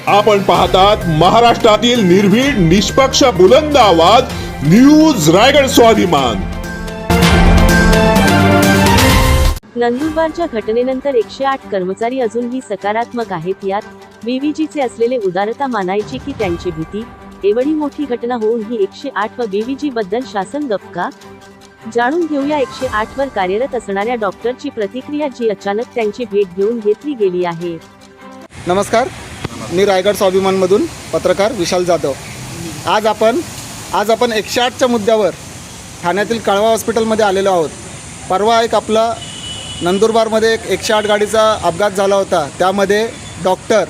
आपण पाहतात महाराष्ट्रातील निर्भीड निष्पक्ष बुलंद आवाज न्यूज रायगड स्वाभिमान। नंदुरबारच्या घटनेनंतर 108 कर्मचारी अजूनही सकारात्मक आहेत। यात बीव्हीजीचे असलेले उदारता मानायची की त्यांची भीती? एवढी मोठी घटना होऊनही 108 व बीव्हीजी बद्दल शासन गप्प का? जाणून घेऊया 108 वर कार्यरत असणाऱ्या डॉक्टरची प्रतिक्रिया, जी अचानक त्यांची भेट घेऊन घेतली गेली आहे। नमस्कार, मी रायगड स्वाभिमानमधून पत्रकार विशाल जाधव। आज आपण 108च्या मुद्द्यावर ठाण्यातील कळवा हॉस्पिटलमध्ये आलेलो आहोत। परवा एक आपला नंदुरबारमध्ये एक 108 गाडीचा अपघात झाला होता। त्यामध्ये डॉक्टर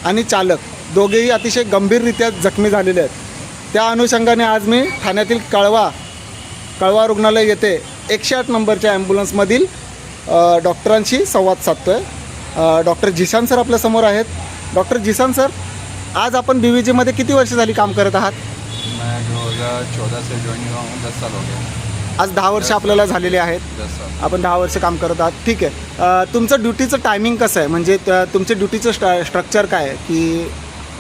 आणि चालक दोघेही अतिशय गंभीररित्या जखमी झालेले आहेत। त्या अनुषंगाने आज मी ठाण्यातील कळवा रुग्णालय येथे 108 नंबरच्या ॲम्ब्युलन्समधील डॉक्टरांशी संवाद साधतो आहे। डॉक्टर जिशान सर आपल्यासमोर आहेत। डॉक्टर जिशान सर, आज आपण बीव्हीजीमध्ये किती वर्ष झाली काम करत आहात? मैं 2014 से ज्वाइन हुआ हूँ, 10 साल हो गए। आज 10 वर्ष आपल्याला झालेले आहेत। 10 साल। आपण 10 वर्ष काम करत आहात, ठीक आहे। तुमचं ड्युटीचं टायमिंग कसं आहे, म्हणजे तुमचे ड्युटीचं स्ट्रक्चर काय आहे की?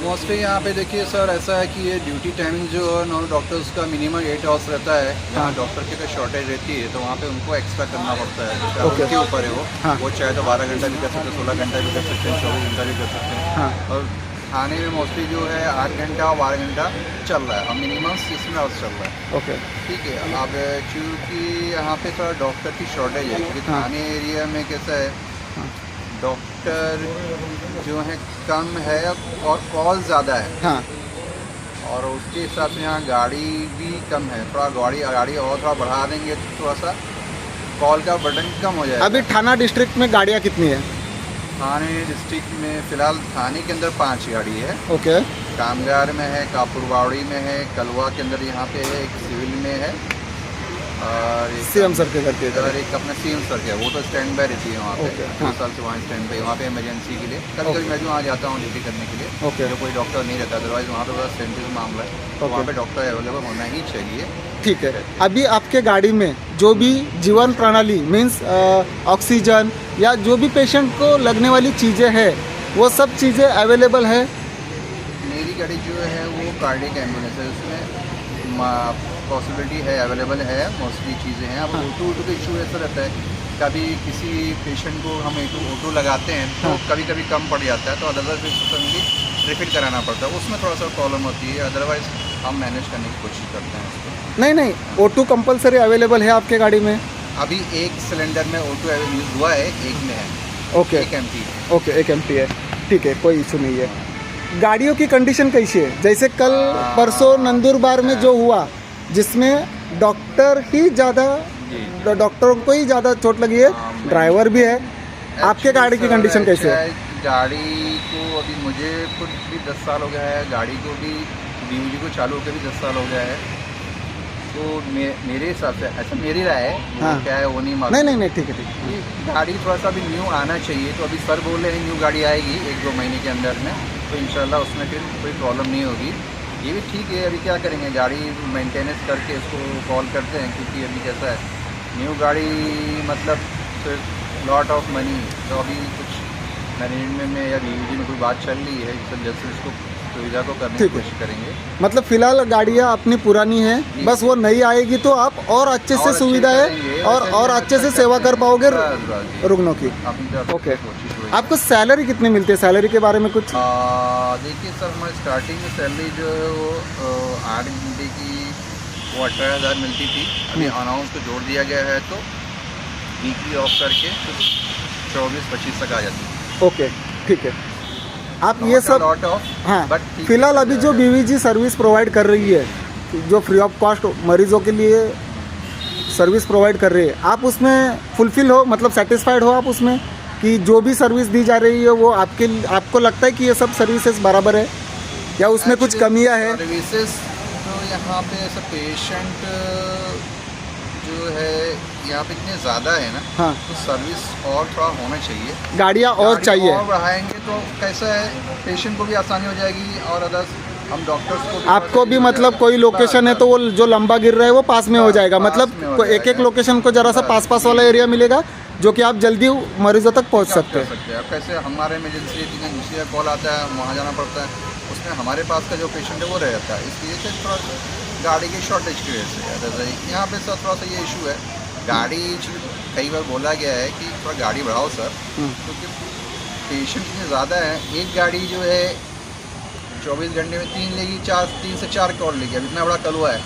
मोस्टली यहाँ पे देखिए सर, ऐसा है कि ये ड्यूटी टाइमिंग जो नॉन डॉक्टर्स का मिनिमम 8 आवर्स रहता है। जहाँ डॉक्टर की कोई शॉर्टेज रहती है तो वहाँ पे उनको एक्स्ट्रा करना पड़ता है। ओके। उनके ऊपर है वो। हाँ। वो चाहे तो 12 घंटा भी कर सकते हैं, 16 घंटा भी कर सकते हैं, 24 घंटा भी कर सकते हैं। हाँ। और थाने में मोस्टली जो है 8 घंटा और 12 घंटा चल रहा है और मिनिमम 6 आवर्स चल रहा है। ओके, ठीक है। अब चूँकि यहाँ पे थोड़ा डॉक्टर की शॉर्टेज है, क्योंकि हाँ। थाने एरिया में कैसा है, डॉक्टर जो है कम है और कॉल ज़्यादा है। हाँ, और उसके हिसाब से यहाँ गाड़ी भी कम है। थोड़ा गाड़ी और थोड़ा बढ़ा देंगे तो थोड़ा सा कॉल का बर्डन कम हो जाएगा। अभी थाना डिस्ट्रिक्ट में गाड़ियाँ कितनी है? थाने डिस्ट्रिक्ट में फ़िलहाल थाने के अंदर 5 गाड़ी है। ओके, कामगार में है, कापुरवाड़ी में है, कलवा के अंदर यहाँ पे है, एक सिविल में है और सीएम सर के घर के और एक अपना सीएम सर का, वो तो स्टैंड बाय रहती है वहाँ पे। ओके, 2 हाँ। साल से वहाँ स्टैंड बाय, वहाँ पे इमरजेंसी के लिए कभी कभी मैं जो वहाँ जाता हूँ ड्यूटी करने के लिए। ओके। जो कोई डॉक्टर नहीं रहता, अदरवाइज वहाँ पे बड़ा सेंसिटिव मामला है, तो ओके। वहाँ पे डॉक्टर अवेलेबल होना ही चाहिए। ठीक है। अभी आपके गाड़ी में जो भी जीवन प्रणाली मीन्स ऑक्सीजन या जो भी पेशेंट को लगने वाली चीज़ें हैं, वो सब चीज़ें अवेलेबल है? मेरी गाड़ी जो है वो कार्डियक एम्बुलेंस है, उसमें पॉसिबिलिटी है, अवेलेबल है, मोस्टली चीज़ें हैं। अब ऑटो का इशू ऐसा रहता है, कभी किसी पेशेंट को हम ऑटो लगाते हैं तो कभी कभी कम पड़ जाता है, तो अदरवाइज रिफिल कराना पड़ता है, उसमें थोड़ा सा प्रॉब्लम होती है। अदरवाइज हम मैनेज करने की कोशिश करते हैं उसको। नहीं, ऑटो कंपलसरी अवेलेबल है आपके गाड़ी में? अभी एक सिलेंडर में ऑटो यूज़ हुआ है, एक में है। ओके, एक एमटी। ओके, एक एमटी है, ठीक है, कोई इशू नहीं है। गाड़ियों की कंडीशन कैसी है? जैसे कल परसों नंदुरबार में जो हुआ, जिसमें डॉक्टर ही ज़्यादा, डॉक्टरों को ही ज़्यादा चोट लगी है, ड्राइवर भी है। आपके गाड़ी की कंडीशन कैसी है? गाड़ी को अभी मुझे खुद भी 10 साल हो गया है, गाड़ी को भी बीवीजी को चालू होकर भी 10 साल हो गया है। तो मेरे हिसाब से ऐसा मेरी राय है, हाँ। क्या है वो नहीं मालूम। नहीं, ठीक है, ठीक है। ये गाड़ी थोड़ा सा भी न्यू आना चाहिए। तो अभी सर बोल रहे हैं न्यू गाड़ी आएगी 1-2 महीने के अंदर में, तो इंशाल्लाह उसमें फिर कोई प्रॉब्लम नहीं होगी। ये भी ठीक है। अभी क्या करेंगे, गाड़ी मेंटेनेंस करके इसको कॉल करते हैं, क्योंकि अभी कैसा है न्यू गाड़ी मतलब लॉट ऑफ मनी। तो अभी कुछ मैनेजमेंट में या बीवीजी में कोई बात चल रही है, जिस जैसे इसको सुविधा को करने की ठीक है। कोशिश करेंगे। मतलब फिलहाल गाड़ियाँ अपनी पुरानी है, बस वो नई आएगी तो आप और अच्छे से सुविधा है और अच्छे से सेवा कर पाओगे रुग्णों की। ओके। आपको सैलरी कितनी मिलती है? सैलरी के बारे में कुछ? देखिए सर, हमारी स्टार्टिंग में सैलरी जो है वो 8 घंटे की वो 18,000 मिलती थी। अभी अनाउंस को जोड़ दिया गया है तो वीकली ऑफ करके 24-25 तक आ जाती है। ओके, ठीक है। आप ये सब लॉट ऑफ, हाँ, बट फिलहाल अभी जो बीवीजी सर्विस प्रोवाइड कर रही है, जो फ्री ऑफ कॉस्ट मरीजों के लिए सर्विस प्रोवाइड कर रही है, आप उसमें फुलफिल हो, मतलब सेटिस्फाइड हो आप उसमें, कि जो भी सर्विस दी जा रही है वो आपको लगता है कि ये सब सर्विसेज बराबर है या उसमें कुछ कमियां है? सर्विसेज तो यहाँ पे ऐसा पेशेंट जो है यहाँ पे इतने ज़्यादा है ना, हाँ, तो सर्विस और थोड़ा होना चाहिए। गाड़ियाँ और चाहिए। और बढ़ाएंगे तो कैसा है, पेशेंट को भी आसानी हो जाएगी और अदर्स हम डॉक्टर्स को आपको भी मतलब कोई लोकेशन है तो वो जो लंबा गिर रहा है वो पास में हो जाएगा, मतलब एक एक लोकेशन को जरा सा पास वाला एरिया मिलेगा जो कि आप जल्दी मरीजों तक पहुंच क्या सकते कर हैं। सकते हैं अब कैसे हमारे इमरजेंसी दूसरी का कॉल आता है वहाँ जाना पड़ता है, उसमें हमारे पास का जो पेशेंट है वो रह जाता है, इसलिए से थोड़ा गाड़ी की शॉर्टेज की वजह से अदरवाइज यहाँ पे सर थोड़ा सा ये इशू है। गाड़ी कई बार बोला गया है कि थोड़ा गाड़ी बढ़ाओ सर, क्योंकि पेशेंट इतने ज़्यादा हैं। एक गाड़ी जो है 24 घंटे में 3 लेगी, 3 से 4 कॉल लेगी। अब इतना बड़ा कलवा है,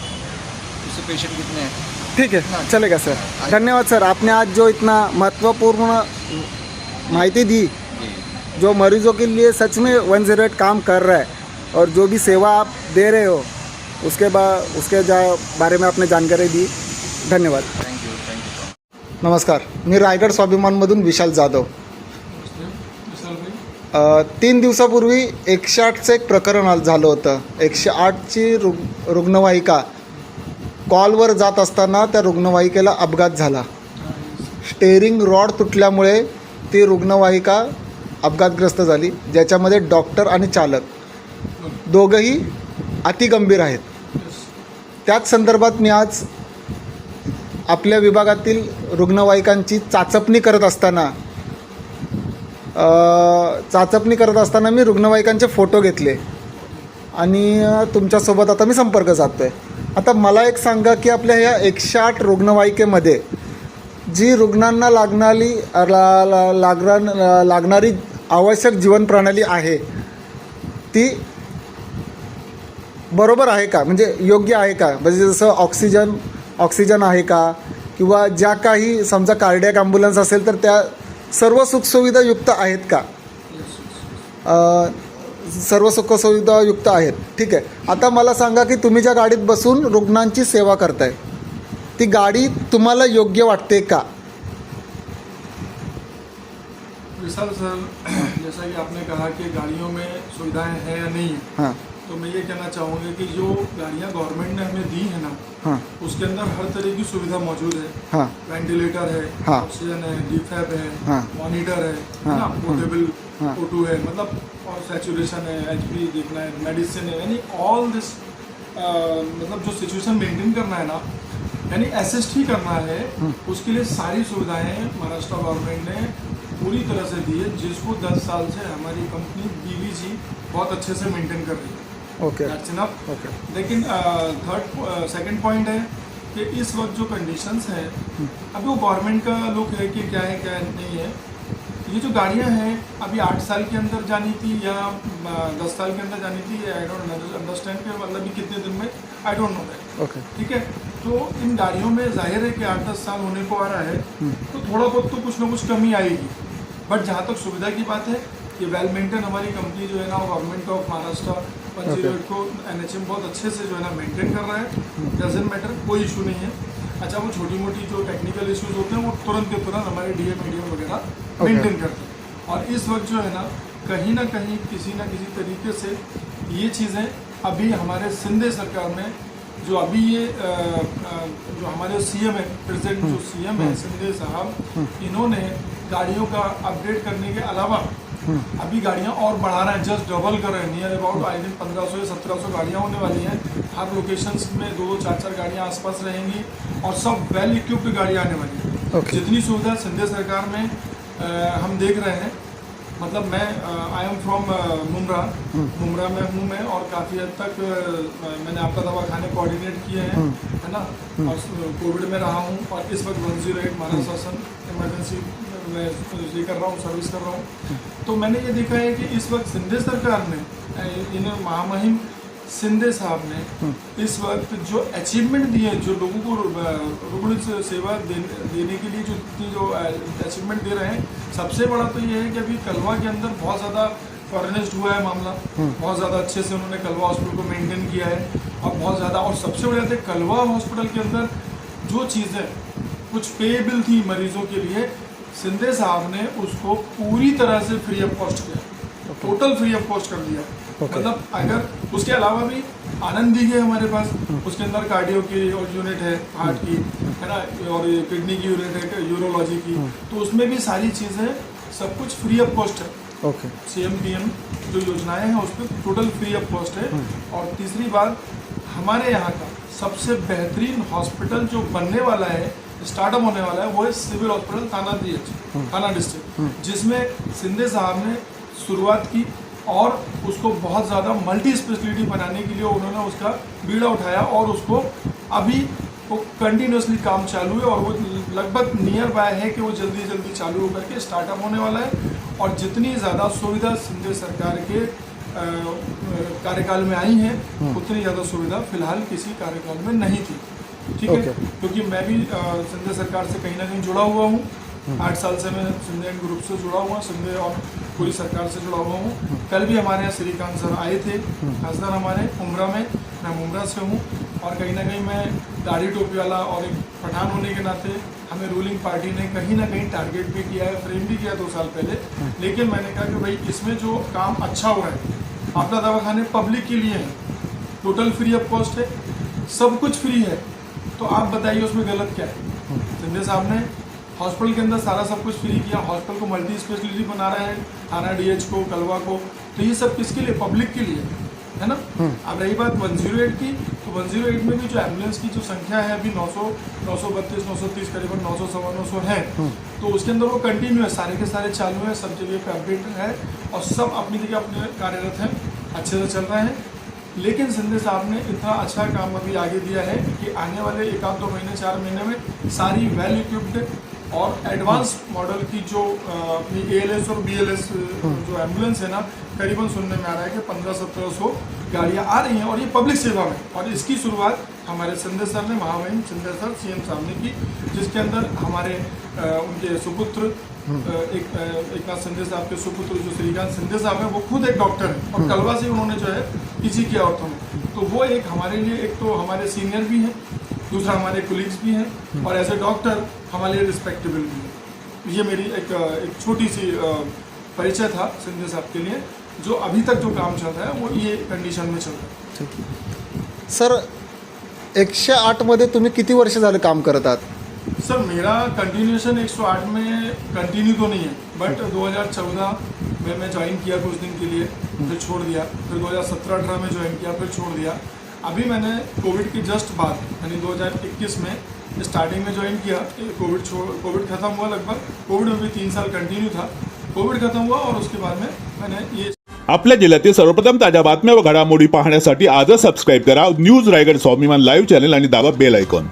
उससे पेशेंट कितने हैं? ठीक है, चलेगा सर। धन्यवाद सर, आपने आज जो इतना महत्वपूर्ण माहिती दी, जो मरीजों के लिए सच में 108 काम कर रहा है और जो भी सेवा आप दे रहे हो उसके बारे में आपने जानकारी दी। धन्यवाद। Thank you. नमस्कार, मी रायगड स्वाभिमानमधून विशाल जाधव। 3 दिवसापूर्वी 108चं एक प्रकरण झालं होतं। 108ची रुग्णवाहिका कॉलवर जात असताना त्या रुग्णवाहिकेला अपघात झाला। स्टेअरिंग रॉड तुटल्यामुळे ती रुग्णवाहिका अपघातग्रस्त झाली, ज्याच्यामध्ये डॉक्टर आणि चालक दोघंही अतिगंभीर आहेत। त्याच संदर्भात मी आज आपल्या विभागातील रुग्णवाहिकांची चाचपणी करत असताना मी रुग्णवाहिकांचे फोटो घेतले आणि तुमच्यासोबत आता मी संपर्क साधतोय। आता मला एक सांगा की आपल्या ह्या 108 रुग्णवाहिकेमध्ये जी रुग्णांना लागणारी आवश्यक जीवन प्रणाली आहे ती बरोबर आहे का, म्हणजे योग्य आहे का? म्हणजे जसं ऑक्सिजन आहे का, किंवा ज्या काही समजा कार्डियक ॲम्ब्युलन्स असेल तर त्या सर्व सुखसुविधा युक्त आहेत का? सर्व सुखसुविधा युक्त आहेत, ठीक आहे। आता मला सांगा की तुम्ही ज्या गाडीत बसून रुग्णांची सेवा करताय ती गाडी तुम्हाला योग्य वाटते का? विशाल सर, जैसा कि आपने कहा कि गाड़ियों में सुविधाएं हैं या नहीं है, हाँ तो मैं ये कहना चाहूँगा कि जो गाड़ियाँ गवर्नमेंट ने हमें दी है ना, हाँ उसके अंदर हर तरह की सुविधा मौजूद है। हाँ वेंटिलेटर है, हाँ। ऑक्सीजन है, डीफैब है, हाँ। मॉनिटर है हाँ। ना, पोर्टेबल हाँ। O2 है, मतलब और सैचुरेशन है, HP देखना है, मेडिसिन है, यानी ऑल दिस मतलब जो सिचुएशन मेंटेन करना है ना, यानी असिस्ट ही करना है, उसके लिए सारी सुविधाएं महाराष्ट्र गवर्नमेंट ने पूरी तरह से दी है, जिसको 10 साल से हमारी कंपनी BVG बहुत अच्छे से मेंटेन कर रही है। Okay That's enough। ओके लेकिन सेकंड पॉइंट है कि इस वक्त जो कंडीशंस हैं, अभी वो गवर्नमेंट का लुक है कि क्या है क्या नहीं है। ये जो गाड़ियां हैं अभी 8 साल के अंदर जानी थी या 10 साल के अंदर जानी थी, आई डोंट अंडरस्टैंड कि मतलब भी कितने दिन में, I don't know that. Okay ठीक है, तो इन गाड़ियों में जाहिर है कि 8-10 साल होने को आ रहा है, तो थोड़ा बहुत तो कुछ ना कुछ कमी आएगी। बट जहाँ तक सुविधा की बात है, ये वेल मेंटेन हमारी कंपनी जो है ना, गवर्नमेंट ऑफ महाराष्ट्र 108 को NHM बहुत अच्छे से जो है ना मेंटेन कर रहा है। डजेंट मैटर, कोई इशू नहीं है। अच्छा, वो छोटी मोटी जो टेक्निकल इश्यूज होते हैं वो तुरंत के तुरंत हमारे DA मीडियम वगैरह मेंटेन करते हैं। और इस वक्त जो है ना कहीं किसी न किसी तरीके से ये चीज़ें अभी हमारे सिंधे सरकार में जो अभी ये जो हमारे CM है, प्रेजेंट जो CM है सिंधे साहब, इन्होंने गाड़ियों का अपडेट करने के अलावा अभी गाड़ियां और बढ़ा रहे हैं, जस्ट डबल कर रहे हैं। नियर अबाउट आई थिंक 1500 या 1700 गाड़ियां होने वाली हैं। हर लोकेशंस में 2-2, 4-4 गाड़ियां आसपास रहेंगी और सब वेल इक्विप्ड गाड़ियां आने वाली हैं। Okay। जितनी सुविधा सिंधे सरकार में हम देख रहे हैं, मतलब मैं आई एम फ्रॉम मुमरा में हूँ मैं, और काफ़ी हद तक मैंने आपका दवाखाने कोऑर्डिनेट किए हैं, है ना, और कोविड में रहा हूँ, और इस वक्त 108 महाराष्ट्र शासन इमरजेंसी मैं ये कर रहा हूँ, सर्विस कर रहा हूँ। तो मैंने ये देखा है कि इस वक्त सिंधे सरकार ने, इन महामहिम सिंधे साहब ने इस वक्त जो अचीवमेंट दिए, जो लोगों को रुग्ण सेवा देने के लिए जो अचीवमेंट दे रहे हैं, सबसे बड़ा तो ये है कि अभी कलवा के अंदर बहुत ज़्यादा फॉरेनिस्ट हुआ है मामला, बहुत ज़्यादा अच्छे से उन्होंने कलवा हॉस्पिटल को मेंटेन किया है, और बहुत ज़्यादा, और सबसे बड़ी बात है कलवा हॉस्पिटल के अंदर जो चीज़ें कुछ पेएबल थी मरीजों के लिए, सिंधे साहब ने उसको पूरी तरह से फ्री ऑफ कॉस्ट किया, टोटल फ्री ऑफ कॉस्ट कर दिया। मतलब अगर उसके अलावा भी आनंद दी है हमारे पास, उसके अंदर कार्डियो की और यूनिट है, हार्ट की, है ना, और किडनी की यूनिट है, यूरोलॉजी की, तो उसमें भी सारी चीज़ें सब कुछ फ्री ऑफ कॉस्ट है। ओके। CM PM जो योजनाएं हैं उस पर टोटल फ्री ऑफ कॉस्ट है। और तीसरी बात, हमारे यहाँ का सबसे बेहतरीन हॉस्पिटल जो बनने वाला है स्टार्टअप होने वाला है वो है सिविल हॉस्पिटल थाना डिस्ट्रिक्ट, जिसमें शिंदे साहब ने शुरुआत की और उसको बहुत ज़्यादा मल्टी स्पेशलिटी बनाने के लिए उन्होंने उसका बीड़ा उठाया और उसको अभी वो कंटिन्यूसली काम चालू है और वो लगभग नियर बाय है कि वो जल्दी जल्दी चालू होकर के स्टार्टअप होने वाला है। और जितनी ज़्यादा सुविधा शिंदे सरकार के कार्यकाल में आई हैं उतनी ज़्यादा सुविधा फिलहाल किसी कार्यकाल में नहीं थी, ठीक है। क्योंकि मैं भी शिंदे सरकार से कहीं ना कहीं जुड़ा हुआ हूँ, 8 साल से मैं शिंदे ग्रुप से जुड़ा हुआ, शिंदे और पूरी सरकार से जुड़ा हुआ हूँ। कल भी हमारे यहाँ श्रीकांत सर आए थे, खासदार हमारे मुमरा में, मैं मुमरा से हूँ और कहीं ना कहीं मैं दाढ़ी टोपी वाला और एक पठान होने के नाते हमें रूलिंग पार्टी ने कहीं ना कहीं टारगेट भी किया है, फ्रेम भी किया 2 साल पहले। लेकिन मैंने कहा कि भाई इसमें जो काम अच्छा हो रहा है, आपका दवाखाने पब्लिक के लिए हैं, टोटल फ्री ऑफ कॉस्ट है, सब कुछ फ्री है, तो आप बताइए उसमें गलत क्या है। शिंदे साहब ने हॉस्पिटल के अंदर सारा सब कुछ फ्री किया, हॉस्पिटल को मल्टी स्पेशलिटी बना रहे हैं, थाना DH को, कलवा को, तो ये सब किसके लिए? पब्लिक के लिए, है ना। अब रही बात 108 की, तो 108 में भी जो एम्बुलेंस की जो संख्या है अभी 900, 932, 930 करीबन 900 सवा 900 है, तो उसके अंदर वो कंटिन्यू है, सारे के सारे चालू है, सब जगह पे अपडेट है और सब अपनी जगह अपने कार्यरत हैं, अच्छे से चल रहे हैं। लेकिन शिंदे साहब ने इतना अच्छा काम अभी आगे दिया है कि आने वाले 1-2 महीने 4 महीने में सारी वेल इक्विप्ड और एडवांस मॉडल की जो अपनी ALS और BLS जो एम्बुलेंस है ना, करीबन सुनने में आ रहा है कि 1500-1700 गाड़ियाँ आ रही हैं और ये पब्लिक सेवा में। और इसकी शुरुआत हमारे शिंदे सर ने, महामहिम शिंदे सर CM साहब ने की, जिसके अंदर हमारे उनके सुपुत्र एकनाथ शिंदे साहब के सुपुत्र जो श्रीकांत शिंदे साहब हैं, वो खुद एक डॉक्टर हैं और कलवा से उन्होंने जो है PG किया ऑर्थो में, तो वो एक हमारे लिए, एक तो हमारे सीनियर भी हैं, दूसरा हमारे कोलीग्स भी हैं और एज ए डॉक्टर हमारे लिए रिस्पेक्टेबल भी है। ये मेरी एक छोटी सी परिचय था शिंदे साहब के लिए। जो अभी तक जो काम चल रहा है वो ये कंडिशन में चल रहा है। सर 108 मध्ये तुम्ही किती वर्ष झाले काम करत आहात? सर मेरा कंटिन्यूशन 108 में कंटिन्यू तो नहीं है, बट 2014 में मैं ज्वाइन किया कुछ दिन के लिए, फिर छोड़ दिया, फिर 2017-18 में ज्वाइन किया, फिर छोड़ दिया। अभी मैंने कोविड के जस्ट बाद यानी 2021 में स्टार्टिंग में ज्वाइन किया, कोविड खत्म हुआ, लगभग कोविड में भी 3 साल कंटिन्यू था, कोविड खत्म हुआ और उसके बाद में मैंने ये। आपल्या जिल्ह्यातील सर्वप्रथम ताज्या बातम्या व घडामोडी पाहण्यासाठी आजच सबस्क्राईब करा न्यूज रायगड स्वाभिमान लाईव्ह चॅनल आणि दाबा बेल आयकॉन।